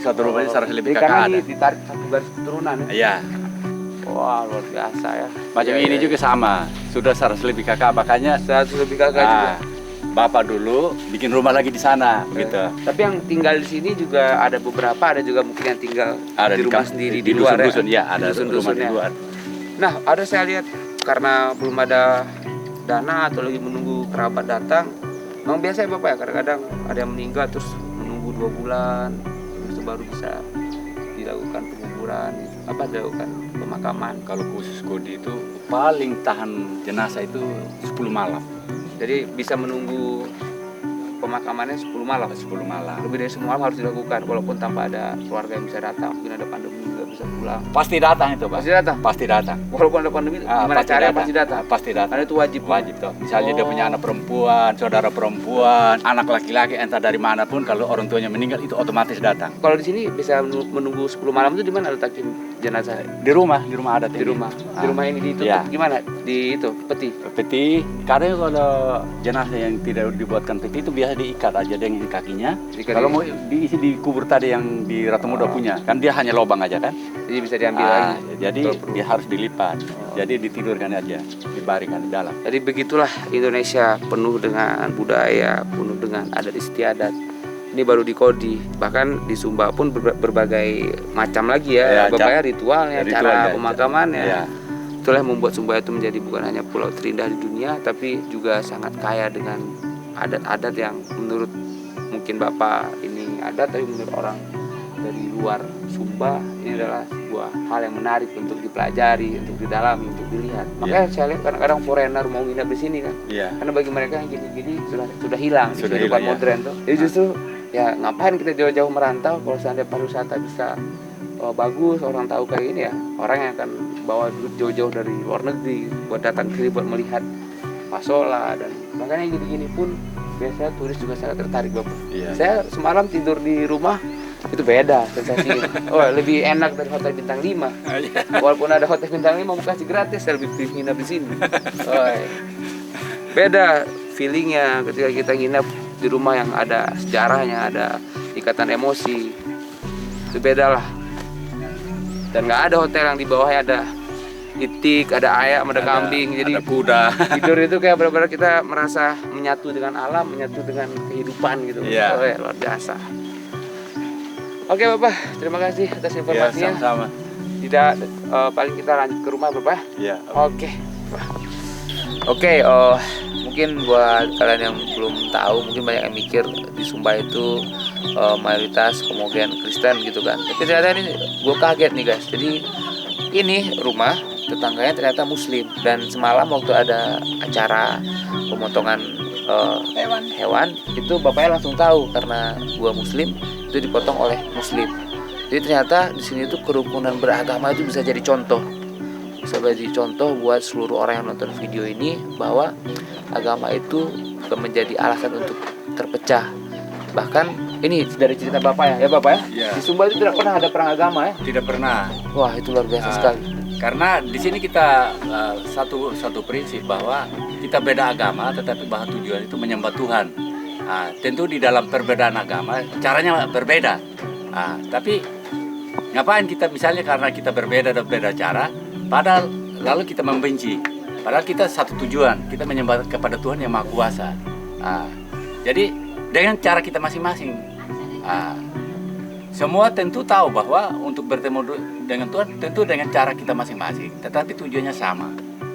Satu rumah ini 100 lebih Jadi kakak karena ada. ini ditarik satu garis keturunan ya. Iya. Wah, luar biasa ya. Macam Ya, ini ya, juga sama. Sudah 100 lebih kakak, makanya 100 lebih kakak juga. Bapak dulu bikin rumah lagi di sana, gitu. Tapi yang tinggal di sini juga ada beberapa, ada juga mungkin yang tinggal di rumah sendiri di luar dusun-dusun, ya, Di ada rumah di dusun-dusunnya. luar. Nah, ada saya lihat karena belum ada dana atau lagi menunggu kerabat datang. Memang biasa ya Bapak ya, kadang-kadang ada yang meninggal terus menunggu 2 bulan, terus baru bisa dilakukan penguburan, dilakukan pemakaman. Kalau khusus Kodi itu paling tahan jenazah itu 10 malam. Jadi bisa menunggu pemakamannya 10 malam. 10 malam. Lebih dari 10 malam harus dilakukan, walaupun tanpa ada keluarga yang bisa datang, mungkin ada pandemi nggak bisa pulang. Pasti datang itu, Pak. Pasti datang. Pasti datang. Walaupun ada pandemi, gimana caranya pasti datang. Pasti datang. Karena itu wajib. Wajib toh. Misalnya dia punya anak perempuan, saudara perempuan, anak laki-laki, entah dari manapun, kalau orang tuanya meninggal itu otomatis datang. Kalau di sini bisa menunggu 10 malam itu di mana letakkan jenazah? Di rumah adat Di ini. rumah. Di rumah ini ditutup Iya. gimana? Di itu peti. Peti, kadang kalau jenazah yang tidak dibuatkan peti itu biasa diikat aja dengan kakinya. Diikat Kalau di- mau diisi di kubur tadi yang di Ratu Muda punya, kan dia hanya lubang aja kan. Jadi bisa diambil lagi. Jadi Betul. dia harus dilipat. Jadi ditidurkan aja, dibaringkan di dalam. Jadi begitulah Indonesia, penuh dengan budaya, penuh dengan adat istiadat. Ini baru di Kodi, bahkan di Sumba pun berbagai macam lagi ya, Ya, Bapak ya, ritualnya, cara ritualnya, pemakamannya. Ya. Itulah yang membuat Sumba itu menjadi bukan hanya pulau terindah di dunia, tapi juga sangat kaya dengan adat-adat yang menurut mungkin Bapak ini adat, tapi menurut orang dari luar Sumba ini adalah sebuah hal yang menarik untuk dipelajari, untuk didalami, untuk dilihat. Makanya saya lihat kadang-kadang foreigner mau nginap di sini kan, Iya. karena bagi mereka yang gini-gini sudah hilang di Sudah kehidupan hilang, ya. modern tuh. Jadi justru ya ngapain kita jauh-jauh merantau kalau seandainya pariwisata bisa bagus, orang tahu kayak ini ya, orang yang akan bawa duit jauh-jauh dari luar negeri buat datang ke sini buat melihat Pasola, dan makanya gini-gini pun biasanya turis juga sangat tertarik Bapak. Iya. Saya semalam tidur di rumah itu beda sensasinya. Oh, lebih enak dari hotel bintang 5. Walaupun ada hotel bintang 5 mau kasih gratis, saya lebih pilih nginap di sini. Oh, beda feelingnya ketika kita nginap di rumah yang ada sejarahnya, ada ikatan emosi. Itu beda lah. Dan nggak ada hotel yang di bawahnya ada itik, ada ayam, ada kambing. Jadi ada kuda. tidur itu kayak benar-benar kita merasa menyatu dengan alam, menyatu dengan kehidupan gitu. Iya. Oh, luar biasa. Oke Bapak, terima kasih atas Iya, informasinya. sama-sama. Tidak paling kita lanjut ke rumah Bapak. Iya. Oke. Mungkin buat kalian yang belum tahu, mungkin banyak yang mikir di Sumba itu mayoritas homogen Kristen gitu kan. Tapi ternyata ini gue kaget nih guys. Jadi ini rumah tetangganya ternyata Muslim, dan semalam waktu ada acara pemotongan hewan itu bapaknya langsung tahu karena gue Muslim itu dipotong oleh Muslim. Jadi ternyata di sini tuh kerukunan beragama itu bisa jadi contoh. Bisa jadi contoh buat seluruh orang yang nonton video ini bahwa agama itu bukan menjadi alasan untuk terpecah. Bahkan ini dari cerita Bapak ya Bapak ya. Iya. Di Sumba itu tidak pernah ada perang agama ya. Tidak pernah. Wah, itu luar biasa sekali. Karena di sini kita satu prinsip bahwa kita beda agama, tetapi bahwa tujuan itu menyembah Tuhan. Nah, tentu di dalam perbedaan agama caranya berbeda. Nah, tapi ngapain kita misalnya karena kita berbeda dan beda cara, padahal lalu kita membenci. Padahal kita satu tujuan, kita menyembah kepada Tuhan yang Maha Kuasa. Nah, jadi dengan cara kita masing-masing. Nah, semua tentu tahu bahwa untuk bertemu dengan Tuhan tentu dengan cara kita masing-masing, tetapi tujuannya sama.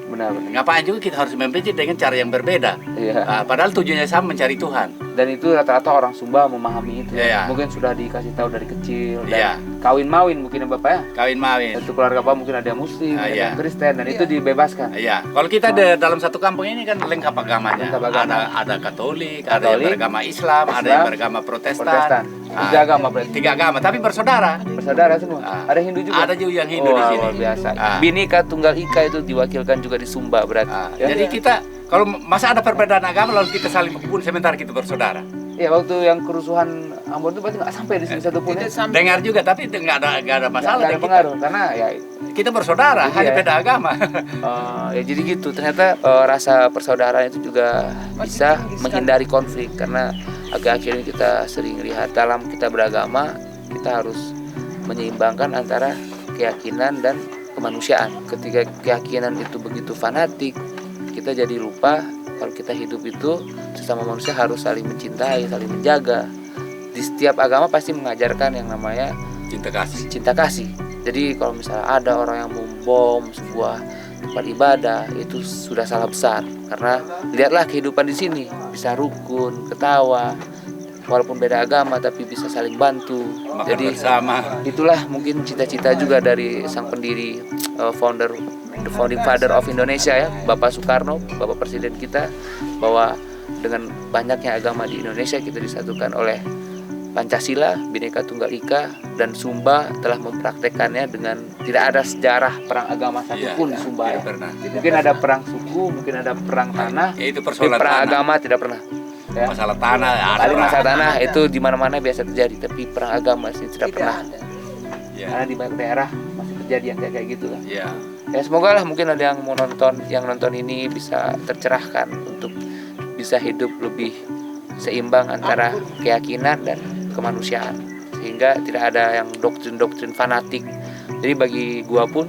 Benar. Ngapain juga kita harus membenci dengan cara yang berbeda. Iya. Padahal tujuannya sama, mencari Tuhan. Dan itu rata-rata orang Sumba memahami itu. Iya. Mungkin sudah dikasih tahu dari kecil dan Iya. kawin mawin mungkin ya Bapak ya. Kawin mawin. Untuk keluarga Bapak mungkin ada yang Muslim, ada Iya. yang Kristen, dan itu dibebaskan. Iya, kalau kita dalam satu kampung ini kan lengkap agamanya. Lengkap agama. Ada Katolik, ada yang Katolik, beragama Islam, ada yang beragama Protestan. Protestan. Tiga agama berarti. Tiga agama, tapi bersaudara. Bersaudara semua. Ah. Ada Hindu juga. Ada juga yang Hindu Oh, di sini. luar biasa. Ah. Bhinneka Tunggal Ika itu diwakilkan juga di Sumba berarti. Ya? Jadi kita kalau masa ada perbedaan agama lalu kita saling berkumpul sementara kita bersaudara. Iya, waktu yang kerusuhan Ambon itu berarti nggak sampai di sini satu pun. Dengar juga tapi nggak ada masalah. Nggak ada dengan kita. pengaruh karena ya Kita bersaudara, Iya. hanya beda agama. ya jadi gitu. Ternyata rasa persaudaraan itu juga bisa menghindari konflik, karena akhir-akhir ini kita sering lihat dalam kita beragama kita harus menyeimbangkan antara keyakinan dan kemanusiaan. Ketika keyakinan itu begitu fanatik, kita jadi lupa kalau kita hidup itu sesama manusia harus saling mencintai, saling menjaga. Di setiap agama pasti mengajarkan yang namanya Cinta kasih. cinta kasih. Jadi kalau misalnya ada orang yang membom sebuah tempat ibadah, itu sudah salah besar. Karena lihatlah kehidupan di sini, bisa rukun, ketawa, walaupun beda agama tapi bisa saling bantu. Makan Jadi bersama. itulah mungkin cita-cita juga dari sang pendiri, the founding father of Indonesia ya, Bapak Soekarno, Bapak Presiden kita, bahwa dengan banyaknya agama di Indonesia kita disatukan oleh Pancasila, Bhinneka Tunggal Ika, dan Sumba telah mempraktekannya dengan tidak ada sejarah perang agama satupun di Sumba. Tidak Ya. pernah. Mungkin ada perang suku, mungkin ada perang tanah, Ya, itu tapi persoalan perang tanah. agama tidak pernah. Ya. Masalah tanah ya ada. Paling masalah tanah itu di mana-mana biasa terjadi, tapi perang agama sih tidak pernah. Ya. Karena di banyak daerah masih terjadi yang kayak gitu lah. Ya. Ya semoga lah mungkin ada yang mau nonton, yang nonton ini bisa tercerahkan untuk bisa hidup lebih seimbang antara keyakinan dan kemanusiaan, sehingga tidak ada yang doktrin-doktrin fanatik. Jadi bagi gua pun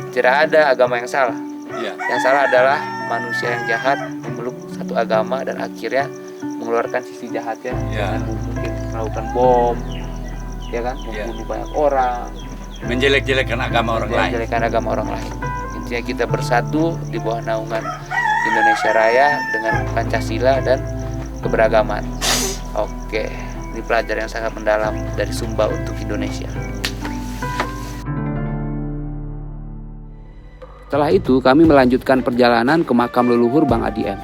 tidak ada agama yang salah. Ya. Yang salah adalah manusia yang jahat memeluk satu agama dan akhirnya mengeluarkan sisi jahatnya Ya. dengan mungkin melakukan bom, ya kan, membunuh banyak orang, Menjelek-jelekkan agama orang lain. menjelekkan agama orang lain. Intinya kita bersatu di bawah naungan Indonesia Raya dengan Pancasila dan keberagaman. Oke, ini pelajaran yang sangat mendalam dari Sumba untuk Indonesia. Setelah itu kami melanjutkan perjalanan ke makam leluhur Bang Adi M.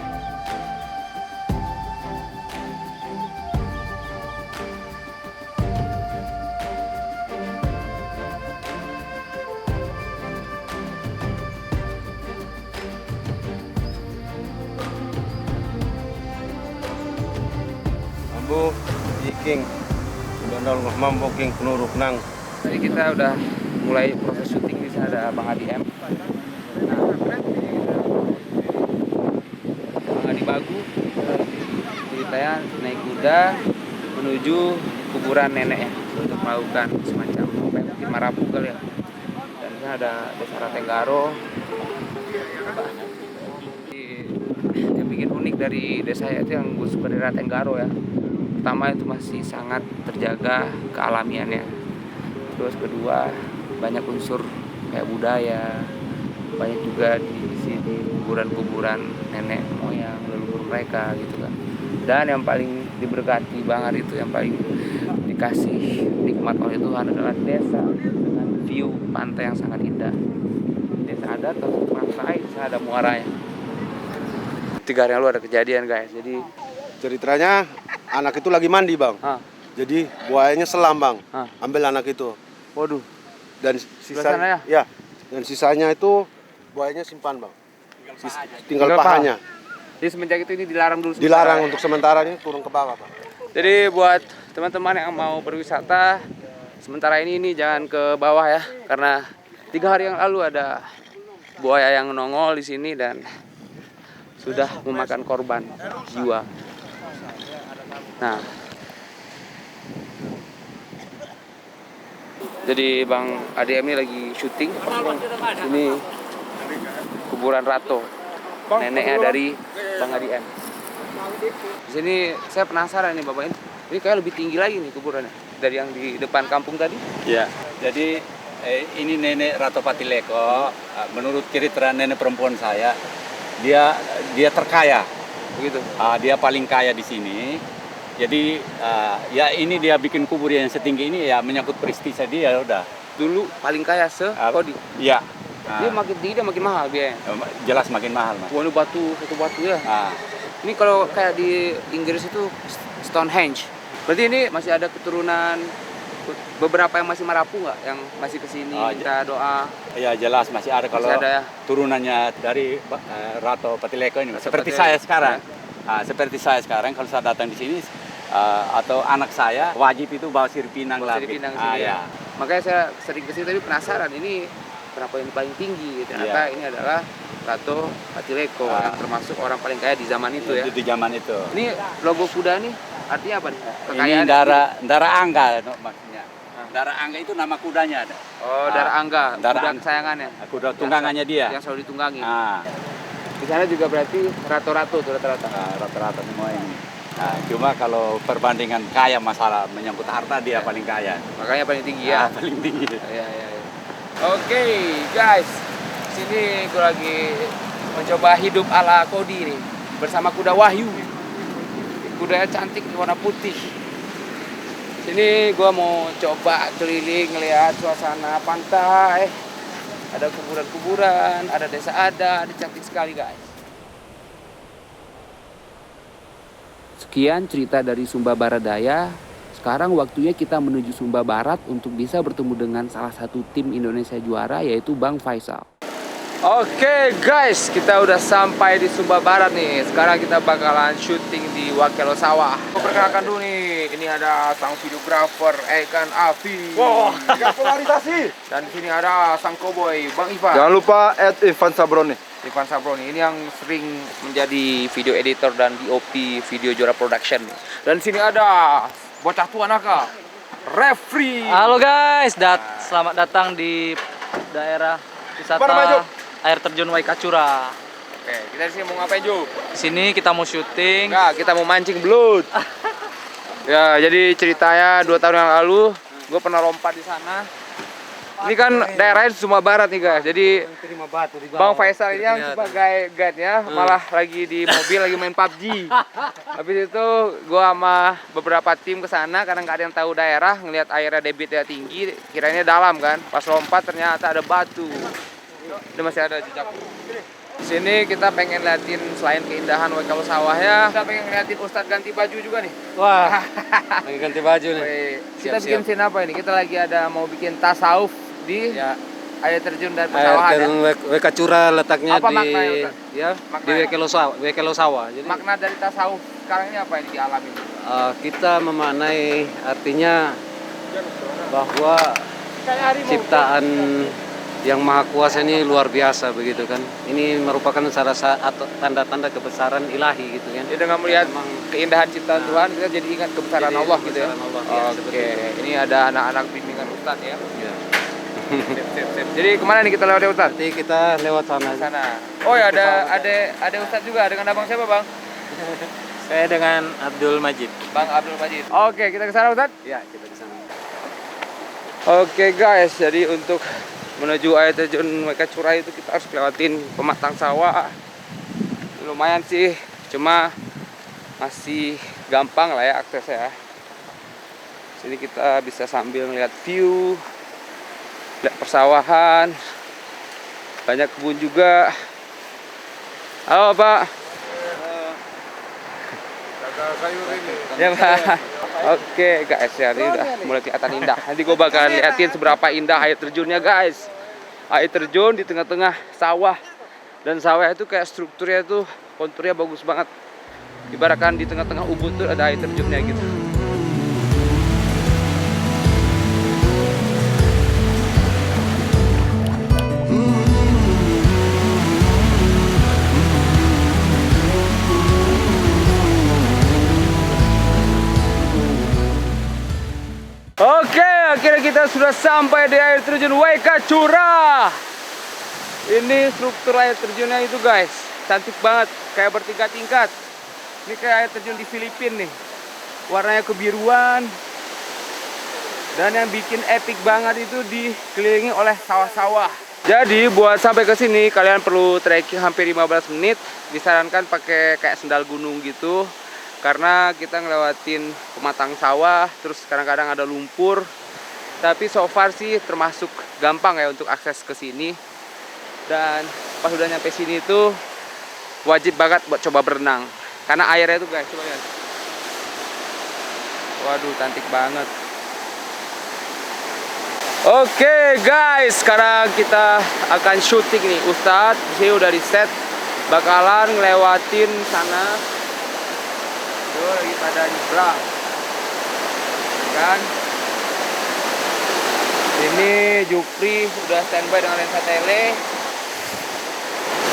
Ambo, iking, dandal mambo king penuruk nang. Tadi kita udah mulai proses syuting, di sana ada Bang Adi M. Nah, Bang Adi Bagu ceritanya naik kuda menuju kuburan neneknya untuk melakukan semacam apa ya, mungkin marapu kali ya. Dan di sana ada Desa Ratenggaro. Yang bikin unik dari desa itu yang gue suka dari Ratenggaro ya. Pertama itu masih sangat terjaga kealamiannya. Terus kedua banyak unsur kayak budaya, banyak juga di sini kuburan-kuburan nenek moyang leluhur mereka gitu kan. Dan yang paling diberkati banget itu, yang paling dikasih nikmat oleh Tuhan adalah desa dengan view pantai yang sangat indah. Desa adat atau pantai, ada muaranya. 3 hari yang lalu ada kejadian guys. Jadi Ceritanya anak itu lagi mandi bang. Jadi buayanya selam bang. Ambil anak itu. waduh, Dan Sebelah sana ya? ya. Dan sisanya itu buayanya simpan bang. Tinggal Tinggal paha. pahanya. jadi semenjak itu ini dilarang dulu. Dilarang sementara. untuk sementara ini turun ke bawah bang. Jadi buat teman-teman yang mau berwisata, sementara ini jangan ke bawah ya, karena 3 hari yang lalu ada buaya yang nongol di sini dan sudah memakan korban jiwa. Nah, jadi Bang ADM ini lagi syuting. Ini kuburan Rato, neneknya dari Bang ADM. Di sini saya penasaran nih Bapak ini kayak lebih tinggi lagi nih kuburannya dari yang di depan kampung tadi. Ya. Jadi ini nenek Rato Patileko. Menurut cerita nenek perempuan saya, dia terkaya. Begitu. Dia paling kaya di sini. Jadi ya ini dia bikin kubur yang setinggi ini ya menyangkut prestise dia udah. Dulu paling kaya se-Kodi. Iya. Dia makin tinggi dia makin mahal biayanya. Jelas makin mahal mas. Satu batu ya. Ah, Ini kalau kayak di Inggris itu Stonehenge. Berarti ini masih ada keturunan beberapa yang masih marapu nggak? Yang masih kesini minta doa. ya jelas masih ada kalau Masih ada ya? turunannya dari Rato Patileko ini. Mas. Seperti Patileko. saya sekarang. Seperti saya sekarang kalau saya datang di sini atau anak saya wajib itu bawa siripinang lah. Siripinang sini ya. Makanya saya sering kesini tapi penasaran ini kenapa ini paling tinggi. Ternyata ini adalah Rato Patileko yang termasuk orang paling kaya di zaman itu ya. Di zaman itu. Ini logo kuda nih artinya apa nih? Ini Dara Angga maksudnya. Dara Angga itu nama kudanya ada. Oh, Dara Angga, Dara kuda Angga. kesayangannya. Kuda tunggangannya dia. Yang selalu ditunggangi. Ah, Di sana juga berarti rato-rato tuh rata-rata. rata-rata semua ini. Cuma kalau perbandingan kaya masalah menyangkut harta dia paling kaya. Makanya paling tinggi ya. Paling tinggi. Iya. Oke, guys. Sini gue lagi mencoba hidup ala Kodi nih bersama kuda Wahyu. Kudanya cantik warna putih. Sini gue mau coba keliling ngelihat suasana pantai. Ada kuburan-kuburan, ada desa adat, cantik sekali guys. Sekian cerita dari Sumba Barat Daya. Sekarang waktunya kita menuju Sumba Barat untuk bisa bertemu dengan salah satu tim Indonesia juara, yaitu Bang Faisal. Oke guys, kita udah sampai di Sumba Barat nih. Sekarang kita bakalan syuting di Wakelo Sawah. Perkenalkan dulu nih, ini ada sang videografer Ekan Afi. Wow, polarisasi. Dan di sini ada sang koboi Bang Ivan. Jangan lupa Ivan Sabroni. Ivan Sabroni ini yang sering menjadi video editor dan DOP video juara production. Dan di sini ada bocah tua nakal, Refri. Halo guys, selamat datang di daerah wisata air terjun Waikacura. Oke, kita di sini mau ngapain, Ju? Di sini kita mau syuting. Enggak, kita mau mancing belut. Ya, jadi ceritanya 2 tahun yang lalu gue pernah lompat di sana. Ini kan daerahnya Sumba Barat nih guys. Jadi Bang Faisal ini yang sebagai guide-nya malah lagi di mobil lagi main PUBG. Habis itu gua sama beberapa tim ke sana karena nggak ada yang tahu daerah, ngelihat airnya debitnya tinggi, kiranya dalam kan. Pas lompat ternyata ada batu. Ini masih ada jejak. Di sini kita pengen liatin selain keindahan Wakelo Sawah ya, kita pengen liatin Ustadz ganti baju juga nih. Wah, lagi ganti baju nih. Kita bikin scene apa ini? Kita lagi ada mau bikin tasawuf di air terjun dan persawahan. Air terjun Waikacura letaknya apa di maknanya, ya maknanya di Wakelo Sawah. Jadi makna dari tasawuf sekarang ini apa ini di alam ini? kita memaknai artinya bahwa ciptaan yang maha kuasa ini luar biasa begitu kan. Ini merupakan salah satu tanda-tanda kebesaran ilahi gitu kan. Ya, dengan melihat keindahan ciptaan Tuhan kita jadi ingat kebesaran Allah gitu ya. Allah, ya, Oke, ini ada anak-anak bimbingan Ustadz ya. Sip. Jadi kemana nih kita lewat ya Ustadz? Nanti kita lewat sana. Sana. Oh ya ada Ustadz juga dengan abang siapa bang? Saya dengan Abdul Majid. Bang Abdul Majid. Oke, kita ke sana Ustadz? Ya, kita ke sana. Oke guys, jadi untuk menuju air terjun Waikacura itu kita harus lewatin pematang sawah. Lumayan sih, cuma masih gampang lah ya aksesnya. Sini kita bisa sambil ngeliat view, lihat persawahan, banyak kebun juga. Halo Pak. Ya Pak. Oke guys, ya ini udah mulai kelihatan indah. Nanti gue bakal liatin seberapa indah air terjunnya guys. Air terjun di tengah-tengah sawah. Dan sawah itu kayak strukturnya tuh, konturnya bagus banget. Ibaratkan di tengah-tengah ubud tuh ada air terjunnya gitu. Oke, akhirnya kita sudah sampai di air terjun Waikacura. Ini struktur air terjunnya itu guys, cantik banget, kayak bertingkat-tingkat. Ini kayak air terjun di Filipina nih. Warnanya kebiruan. Dan yang bikin epic banget itu dikelilingi oleh sawah-sawah. Jadi buat sampai ke sini kalian perlu trekking hampir 15 menit. Disarankan pakai kayak sendal gunung gitu. Karena kita ngelewatin pematang sawah, terus kadang-kadang ada lumpur. Tapi so far sih termasuk gampang ya untuk akses ke sini. Dan pas udah nyampe sini tuh wajib banget buat coba berenang. Karena airnya tuh guys, coba lihat. Waduh, cantik banget. Oke guys, sekarang kita akan syuting nih. Ustadz di sini udah di set, bakalan ngelewatin sana. Tuh lagi pada nyebrang kan. Ini Jupri udah standby dengan lensa tele.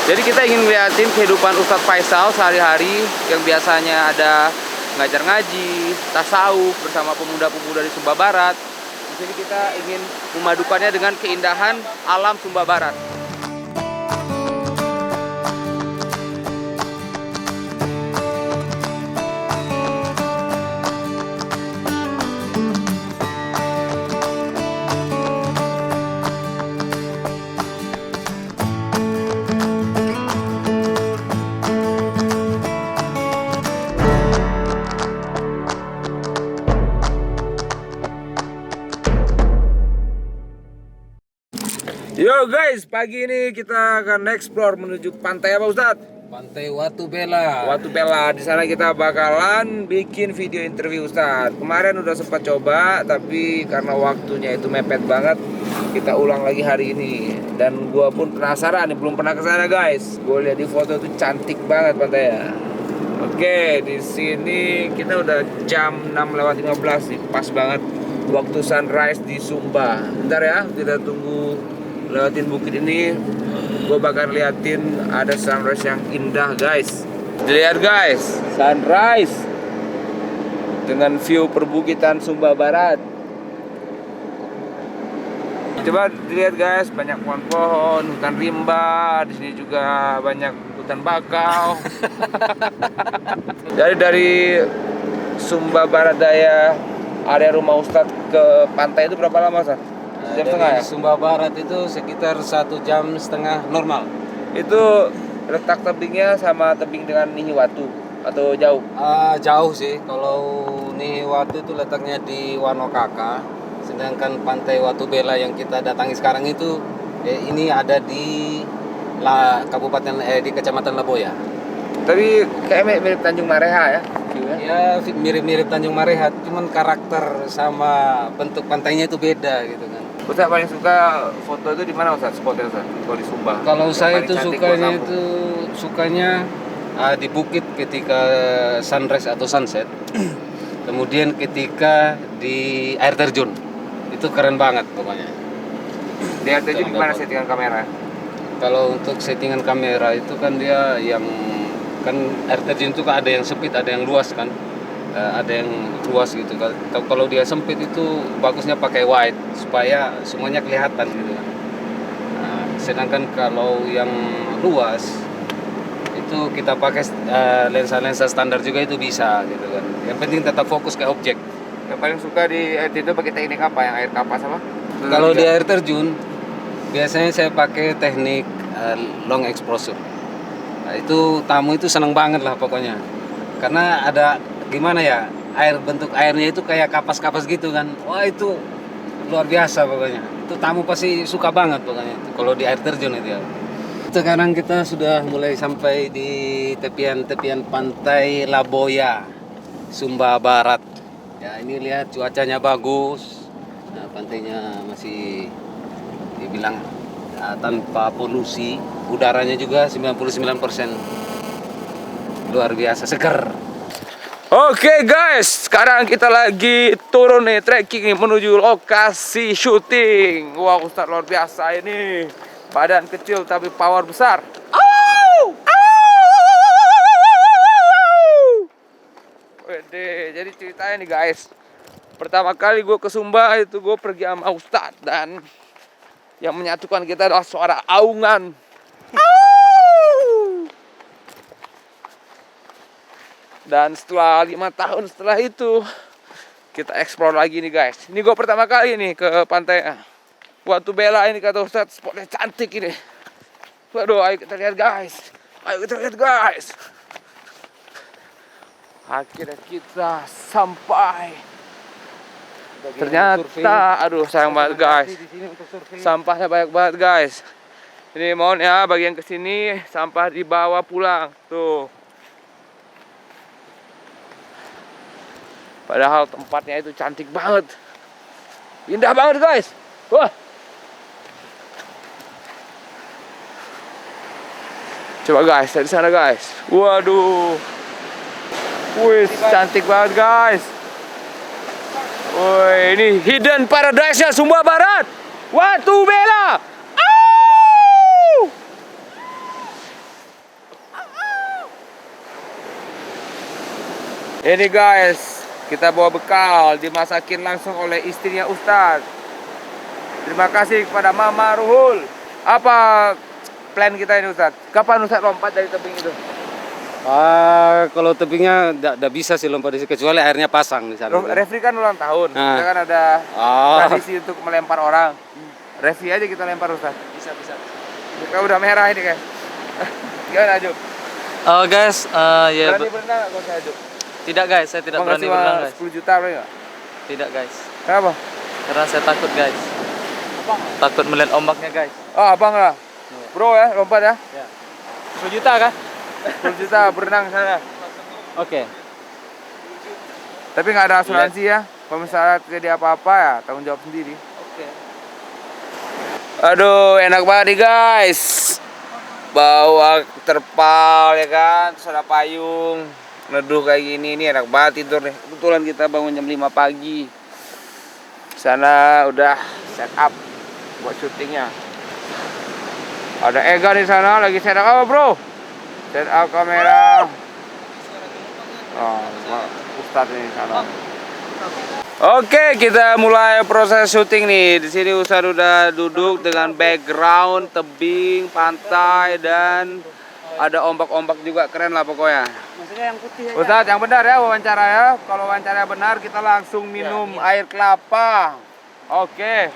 Jadi kita ingin ngeliatin kehidupan Ustadz Faisal sehari-hari yang biasanya ada ngajar ngaji, tasawuf bersama pemuda-pemuda di Sumba Barat. Di sini kita ingin memadukannya dengan keindahan alam Sumba Barat. Yo guys, pagi ini kita akan explore menuju pantai apa Ustadz? Pantai Watu Bela. Watu Bela. Di sana kita bakalan bikin video interview Ustadz. Kemarin udah sempat coba, tapi karena waktunya itu mepet banget, kita ulang lagi hari ini. Dan gua pun penasaran nih, belum pernah ke sana guys. Gue lihat di foto itu cantik banget pantainya. Oke, di sini kita udah jam 6:15 nih, pas banget waktu sunrise di Sumba. Bentar ya, kita tunggu lewatin bukit ini. Gue bakal liatin ada sunrise yang indah guys. Dilihat guys, sunrise dengan view perbukitan Sumba Barat. Coba dilihat guys, banyak pohon-pohon, hutan rimba. Di sini juga banyak hutan bakau. Dari Sumba Barat Daya, area rumah Ustadz ke pantai itu berapa lama Ustadz? Jam setengah ya? Sumba Barat itu sekitar 1,5 jam normal. Itu letak tebingnya sama tebing dengan Nihiwatu atau jauh? Jauh sih. Kalau Nihiwatu itu letaknya di Wanokaka, sedangkan Pantai Watu Bela yang kita datangi sekarang itu ini ada di di Kecamatan Laboya. Tapi kayak mirip Tanjung Mareha ya? Ya mirip-mirip Tanjung Mareha, cuman karakter sama bentuk pantainya itu beda gitu kan. Ustadz paling suka foto itu di mana Ustadz? Spotnya Ustadz? Kalau di Sumba. Kalau Yang saya paling itu cantik buat kamu? sukanya di bukit ketika sunrise atau sunset. Kemudian ketika di air terjun. Itu keren banget pokoknya. Di air terjun gimana settingan kamera? Kalau untuk settingan kamera itu kan dia yang kan air terjun itu kan ada yang sempit, ada yang luas kan. Ada yang luas gitu kan. Kalau dia sempit itu bagusnya pakai wide supaya semuanya kelihatan gitu kan. Sedangkan kalau yang luas itu kita pakai lensa-lensa standar juga itu bisa gitu kan. Yang penting tetap fokus ke objek. Yang paling suka di air terjun pakai teknik apa? Yang air kapas apa? Kalau di air terjun biasanya saya pakai teknik long exposure. Nah, itu tamu itu senang banget lah pokoknya. Karena ada gimana ya, bentuk airnya itu kayak kapas-kapas gitu kan. Wah itu luar biasa pokoknya. Itu tamu pasti suka banget pokoknya itu, kalau di air terjun itu ya. Sekarang kita sudah mulai sampai di tepian pantai Laboya, Sumba Barat. Ya ini lihat cuacanya bagus. Nah, pantainya masih dibilang tanpa polusi. Udaranya juga 99%. Luar biasa seger. Oke guys, sekarang kita lagi turun nih, trekking nih menuju lokasi syuting. Wah Ustadz luar biasa ini. Badan kecil tapi power besar. Wede, jadi ceritanya nih guys. Pertama kali gue ke Sumba itu gue pergi sama Ustadz. Dan yang menyatukan kita adalah suara aungan. Dan setelah 5 tahun setelah itu kita explore lagi nih guys. Ini gue pertama kali nih ke pantai Watu Bela ini, kata Ustadz spotnya cantik ini. Waduh, ayo kita lihat guys. Ayo kita lihat guys. Akhirnya kita sampai. Ternyata aduh sayang banget guys. Sampahnya banyak banget guys. Ini mohon ya bagian kesini sampah dibawa pulang tuh. Padahal tempatnya itu cantik banget. Indah banget guys. Wah. Coba guys, dari sana guys. Waduh. Wih, cantik banget guys. Wih, ini hidden paradise-nya Sumba Barat. Watu Bela. Ini guys, kita bawa bekal, dimasakin langsung oleh istrinya Ustadz. Terima kasih kepada Mama Ruhul. Apa plan kita ini Ustadz? Kapan Ustadz lompat dari tebing itu? Kalau tebingnya tidak bisa sih lompat di situ, kecuali airnya pasang di sana. Refri kan ulang tahun, kita kan ada tradisi untuk melempar orang. Refri aja kita lempar Ustadz. Bisa. Kita udah merah ini guys. Gimana Ajuk? Guys, ya. Berani berenang nggak kalau Ajuk? Tidak guys, saya tidak berani berenang guys. 10 juta berani nggak? Tidak guys. Kenapa? Karena saya takut guys. Takut melihat ombaknya guys. Oh abang lah. Bro ya, lompat ya? Ya. 10 juta kan? 10 juta berenang sana. Oke. Tapi nggak ada asuransi ya. Kalau misalnya terjadi apa-apa ya tanggung jawab sendiri. Oke. Aduh, enak banget nih guys. Bawa terpal ya kan, ada payung, neduh kayak gini, ini enak banget tidur nih. Kebetulan kita bangun jam 5 pagi. Sana udah set up buat syutingnya. Ada Ega di sana lagi set up apa bro? Set up kamera. Oh, Ustadz ini sana. Oke, kita mulai proses syuting nih. Di sini Ustadz udah duduk dengan background tebing, pantai dan ada ombak-ombak juga, keren lah pokoknya. Maksudnya yang putih aja. Ustadz, yang benar ya wawancara ya. Kalau wawancara benar kita langsung minum air kelapa. Oke.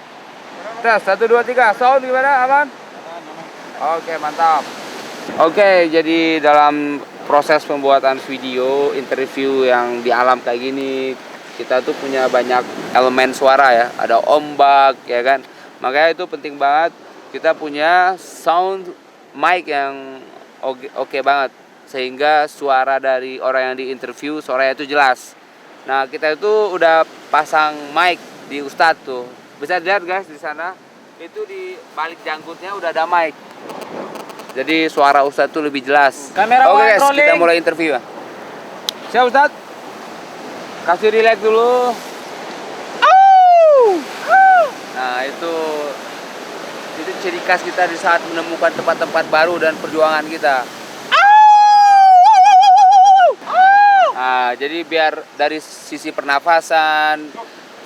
Tes 1 2 3. Sound gimana? Aman? Oke, mantap. Oke, jadi dalam proses pembuatan video interview yang di alam kayak gini, kita tuh punya banyak elemen suara ya, ada ombak ya kan, makanya itu penting banget kita punya sound mic yang oke banget sehingga suara dari orang yang diinterview suaranya itu jelas. Nah kita itu udah pasang mic di Ustadz tuh, bisa lihat guys di sana itu di balik janggutnya udah ada mic, jadi suara Ustadz tuh lebih jelas. Kamera Oke guys, rolling. kita mulai interview ya. Siap Ustadz? Kasih relax dulu. Nah itu ciri khas kita di saat menemukan tempat-tempat baru dan perjuangan kita. Nah, jadi biar dari sisi pernafasan,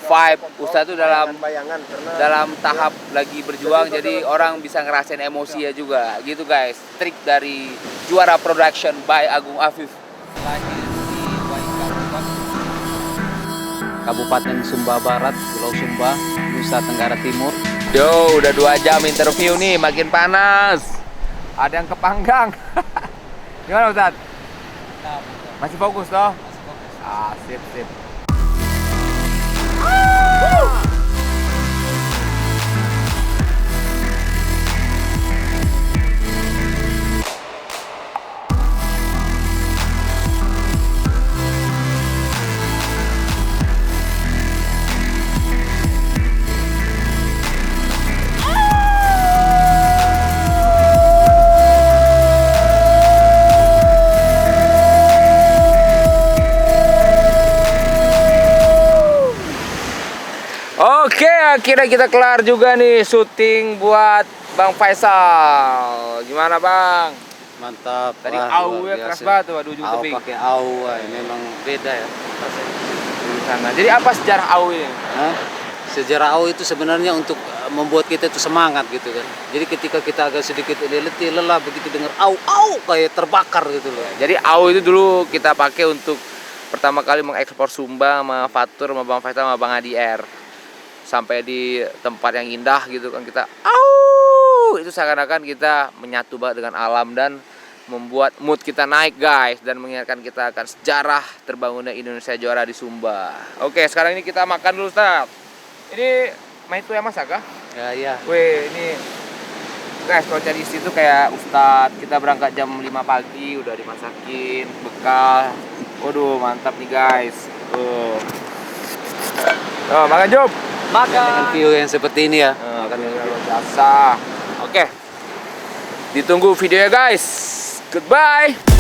vibe Ustadz itu dalam tahap lagi berjuang, jadi orang bisa ngerasain emosi ya juga. Gitu guys, trik dari Juara Production by Agung Afif. Kabupaten Sumba Barat, Pulau Sumba, Nusa Tenggara Timur. Yo, udah 2 jam interview nih, makin panas. Ada yang kepanggang. Gimana Ustadz? Masih fokus toh? Ah, sip. Oke, akhirnya kita kelar juga nih syuting buat Bang Faisal. Gimana Bang? Mantap. Tadi Wah, AU luar ya keras biasa. banget tuh, aduh ujung AU tebing. pakai AU, memang beda ya. Di sana. Jadi apa sejarah AU ini? Hah? Sejarah AU itu sebenarnya untuk membuat kita itu semangat gitu kan. Jadi ketika kita agak sedikit letih, lelah, begitu dengar AU kayak terbakar gitu loh. Jadi AU itu dulu kita pakai untuk pertama kali mengekspor Sumba sama Fatur sama Bang Faisal sama Bang Adi R. Sampai di tempat yang indah gitu kan kita itu seakan-akan kita menyatu banget dengan alam dan membuat mood kita naik guys, dan mengingatkan kita akan sejarah terbangunnya Indonesia Juara di Sumba. Oke, sekarang ini kita makan dulu Ustaz. Ini itu yang masak kah? Ya, iya. Weh, ini guys kalau cari istri itu kayak Ustadz, kita berangkat jam 5 pagi udah dimasakin bekal. Waduh mantap nih guys. Tuh makan Job. Dengan view yang seperti ini ya. Makan yang luar biasa. Oke, ditunggu videonya guys. Goodbye.